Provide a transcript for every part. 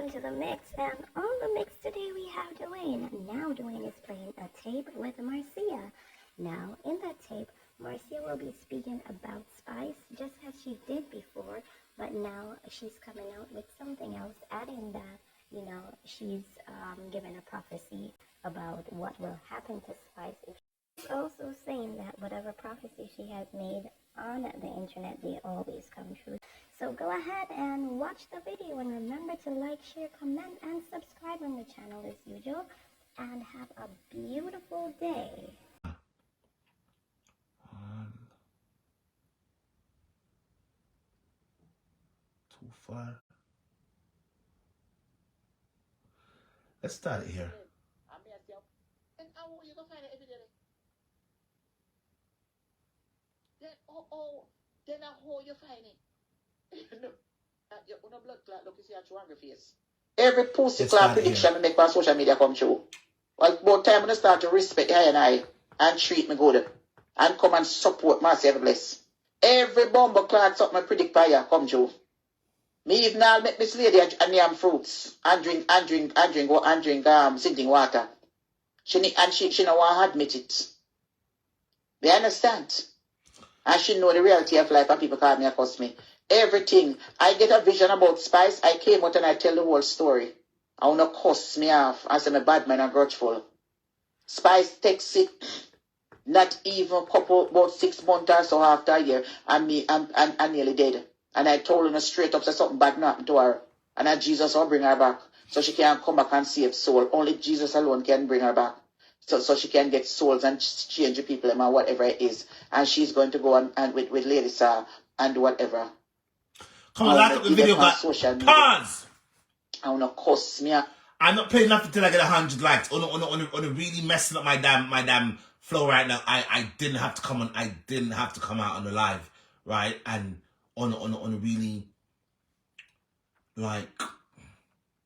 listen to the mix. And on the mix today we have Dwayne. Now Dwayne is playing a tape with Marcia. Now in that tape, Marcia will be speaking about spice just as she did before, but now she's coming out with something else, adding that, she's given a prophecy about what will happen to spice. She's also saying that whatever prophecy she has made on the internet, they always come true. So go ahead and watch the video, and remember to like, share, comment, and subscribe on the channel as usual, and have a beautiful day. 1, 2, 5. Let's start it here. Then I hold you find it. Your blood clot look, you see a true on your face. Every pussy clot prediction I make on social media come true. Like about time when I start to respect I and treat me good and come and support myself bless. Every bumble clot something I predict prior come true. Me even I'll make this lady and yam fruits and drink sinking water. She don't want to admit it. They understand. And she know the reality of life, and people call me, accost me. Everything. I get a vision about spice. I came out and I tell the whole story. I want to cuss me off. I say I'm a bad man and grudgeful. Spice takes it, not even about 6 months or so after a year, and I'm nearly dead. And I told her straight up, say something bad happened to her. And that Jesus will bring her back. So she can come back and save soul. Only Jesus alone can bring her back. So she can get souls and change the people and whatever it is. And she's going to go and with Lady Sa and do whatever. Come on, like up the video, guys. Pause! I want to cuss me. I'm not playing nothing till I get 100 likes. On a really messing up my damn flow right now. I didn't have to come on. I didn't have to come out on the live, right? And on a really like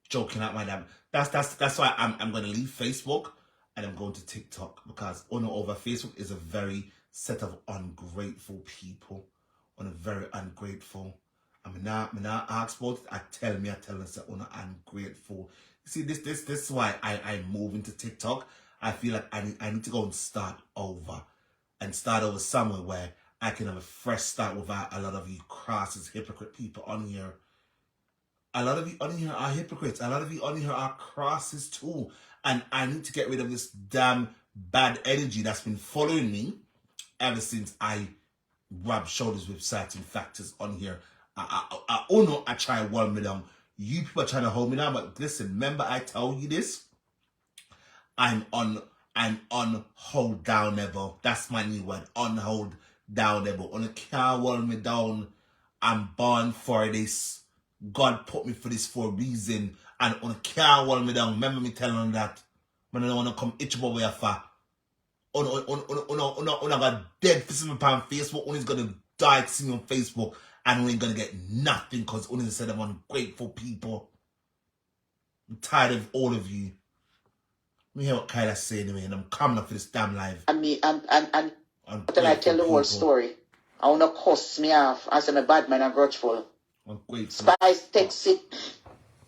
joking out my damn. That's why I'm gonna leave Facebook. And I'm going to TikTok because over Facebook is a very set of ungrateful people. Very ungrateful. I'm not ask about it. I tell them that ungrateful. You see, this is why I move into TikTok. I feel like I need to go and start over. And start over somewhere where I can have a fresh start without a lot of you crosses, hypocrite people on here. A lot of you on here are hypocrites. A lot of you on here are crosses too. And I need to get rid of this damn bad energy that's been following me ever since I rubbed shoulders with certain factors on here. I try to hold me down. You people are trying to hold me down, but listen, remember I told you this? I'm on hold down level. That's my new word. On hold down level. On a can't hold me down. I'm born for this. God put me for this for a reason. And on can't hold me down. Remember me telling them that. When I don't want to come itch over your fat. On got dead for me on Facebook. Only's gonna die to see me on Facebook. And we ain't gonna get nothing because only said I'm ungrateful people. I'm tired of all of you. Let me hear what Kyla say anyway, and I'm coming up for this damn live. And then I tell the whole story. I want to cuss me off. I say I'm a bad man and grudgeful. Spice takes it,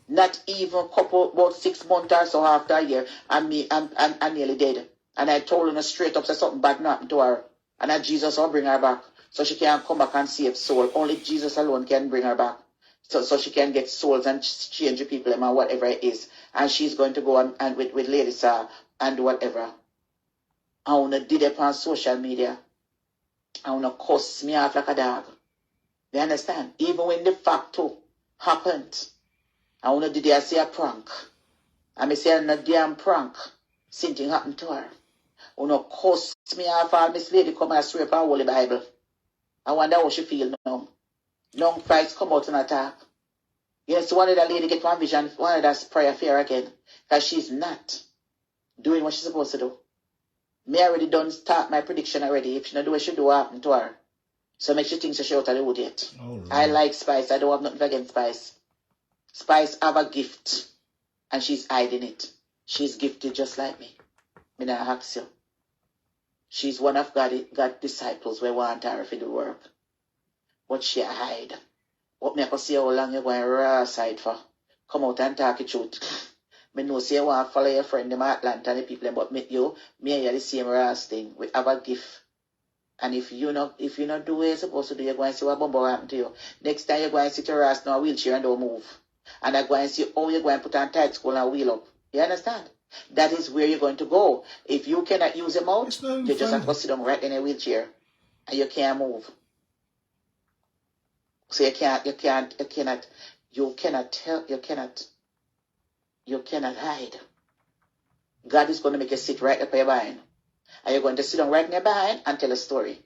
not even about 6 months or so after a year, and I'm nearly dead. And I told her straight up, say something bad happened to her. And that Jesus will bring her back. So she can come back and save soul. Only Jesus alone can bring her back. So she can get souls and change the people and whatever it is. And she's going to go and with Lady Sa and do whatever. I want to do it on social media. I want to cuss me off like a dog. You understand? Even when the fact too happened, I want to do it say a prank. I may say a damn prank. Something happened to her. I want to cuss me off all Miss Lady come and swear for Holy Bible. I wonder how she feel now. Long fights come out and attack. Yes, one of the lady get one vision, one of that prayer fear again. Because she's not doing what she's supposed to do. Me already done start my prediction already. If she not do what she do, what happen to her. So make she think she out of the wood yet. Oh, I like Spice. I don't have nothing against Spice. Spice have a gift. And she's hiding it. She's gifted just like me. Me not ask you. She's one of God's disciples we want her to do work. But she hide. What me I can see how long you going to raw side for. come out and talk the truth. Me know say you want to follow your friend them Atlanta and the people, but me and you the same ass thing. We have a gift. And if you not do what you're supposed to do, you're going to see what bumble happen to you. Next time you're going to sit your ass in a wheelchair and don't move. And I'm going to see how you're going to put on tight school and wheel up. You understand? That is where you're going to go. If you cannot use your mouth, you just have to sit down right in a wheelchair. And you can't move. So you cannot hide. God is going to make you sit right up your behind. And you're going to sit down right in your behind and tell a story.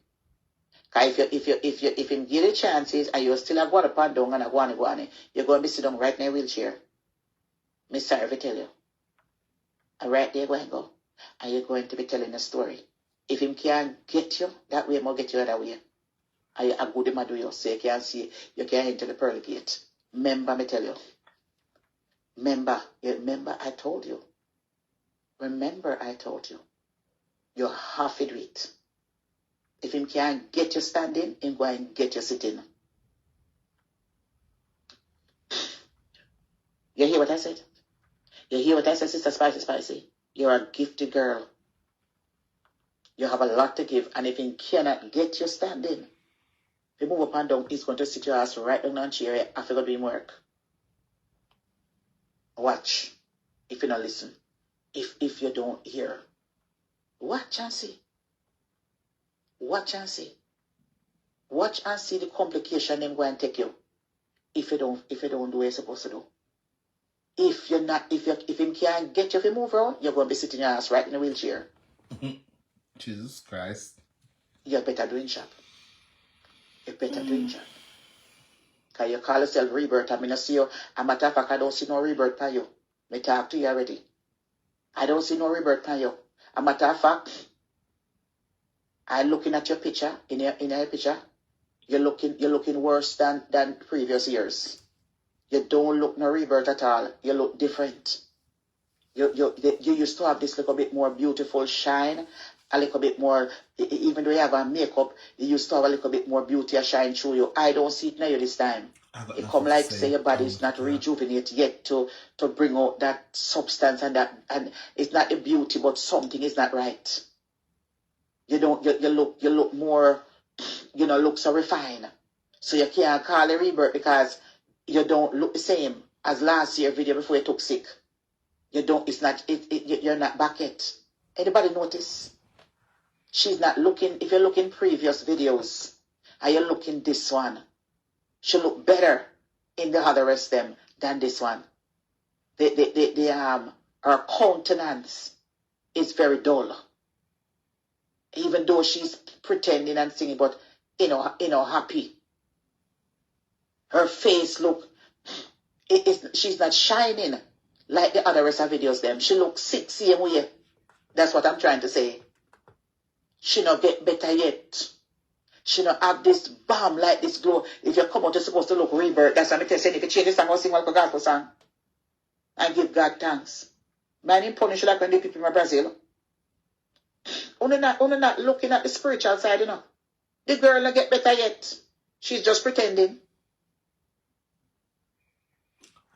Because if him give you chances and you're still a go up and down and a go on, you're going to be sitting down right in a wheelchair. Me sorry if I tell you. And right there you're going to go. And you're going to be telling a story. If him can't get you, that way he will get you that way. And you good him do you so you can't see, you can't enter the pearly gate. Remember me tell you. Remember I told you. Remember I told you. You have to do it. If him can't get you standing, him go and get you sitting. You hear what I said? You hear what I said, Sister Spicy? You're a gifted girl. You have a lot to give, and if he cannot get you standing, if you move up and down, he's going to sit your ass right down on chair after doing work. Watch. If you don't listen. If you don't hear. Watch and see. Watch and see. Watch and see the complication them going to take you. If you don't do what you're supposed to do. If him can't get you to move around, you're going to be sitting your ass right in the wheelchair. Jesus Christ. You better doing job. You better doing job. Because you call yourself rebirth. I mean, I see you. As a matter of fact, I don't see no rebirth for you. I talk to you already. I don't see no rebirth for you. As a matter of fact, I'm looking at your picture, in your picture. You're looking worse than previous years. You don't look no rebirth at all. You look different. You used to have this little bit more beautiful shine, a little bit more, even though you have a makeup, you used to have a little bit more beauty and shine through you. I don't see it now this time. It come like say your body is not rejuvenated yet to bring out that substance and it's not the beauty, but something is not right. You look more, look so refined. So you can't call it rebirth because you don't look the same as last year video before you took sick. You're not back yet. Anybody notice? She's not looking, if you're looking previous videos, and you're looking this one, she look better in the other rest them than this one. Her countenance is very dull. Even though she's pretending and singing, but happy. Her face look, she's not shining like the other rest of videos them. She looks sick same way. That's what I'm trying to say. She not get better yet. She not have this balm like this glow. If you come out, you're supposed to look rebirth. That's what I'm saying. If you change the song, I'll sing one gospel song. And give God thanks. Man, in punish like when the people in Brazil. Only not looking at the spiritual side, The girl not get better yet. She's just pretending.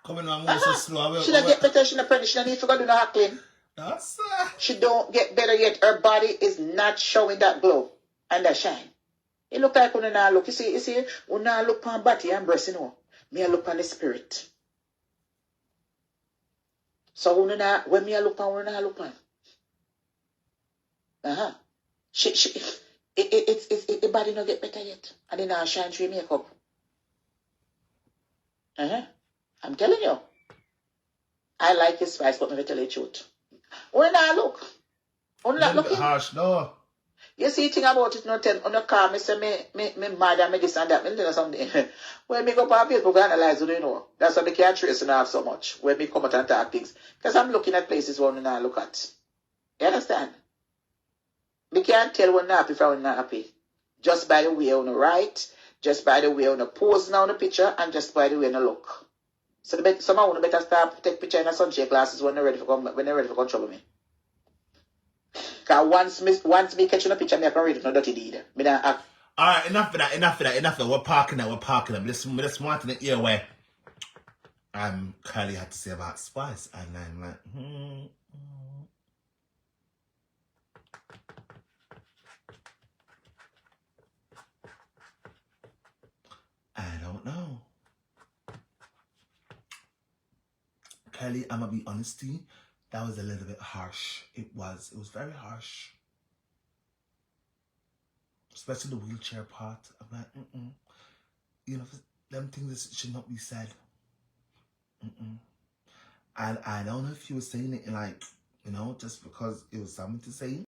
Coming on so slow. She don't get better, she not pregnant, she don't need to go do no heckling. She don't get better yet. Her body is not showing that glow and that shine. It look like when I look. You see, when I look on body and breast, me I look on the spirit. So when me I look on, the body not get better yet. And then I shine through makeup. I'm telling you. I like his spice, but me tell you the truth. When I look, I'm not looking. Harsh, no. You see thing about it, on the car, me say me mad and me this and that. Me tell you something. When me go on Facebook and analyze, that's why me can't trace enough so much. When me come out and talk things. Because I'm looking at places where I look at. You understand? Me can't tell when I'm happy from when I'm not happy. Just by the way you write, just by the way you pose now in the picture, and just by the way you look. So someone better start take picture in a sunshade glasses when they're ready to come trouble me. Because once me catching a picture, me I can read it no dirty deed. Me not act. Alright, enough of that. We're parking now. Let's want to the ear way. Curly had to say about Spice, and I'm like, I don't know. Curly, I'm gonna be honest to you, that was a little bit harsh. It was very harsh. Especially the wheelchair part. I'm like, you know, them things should not be said. And I don't know if you were saying it like, you know, just because it was something to say,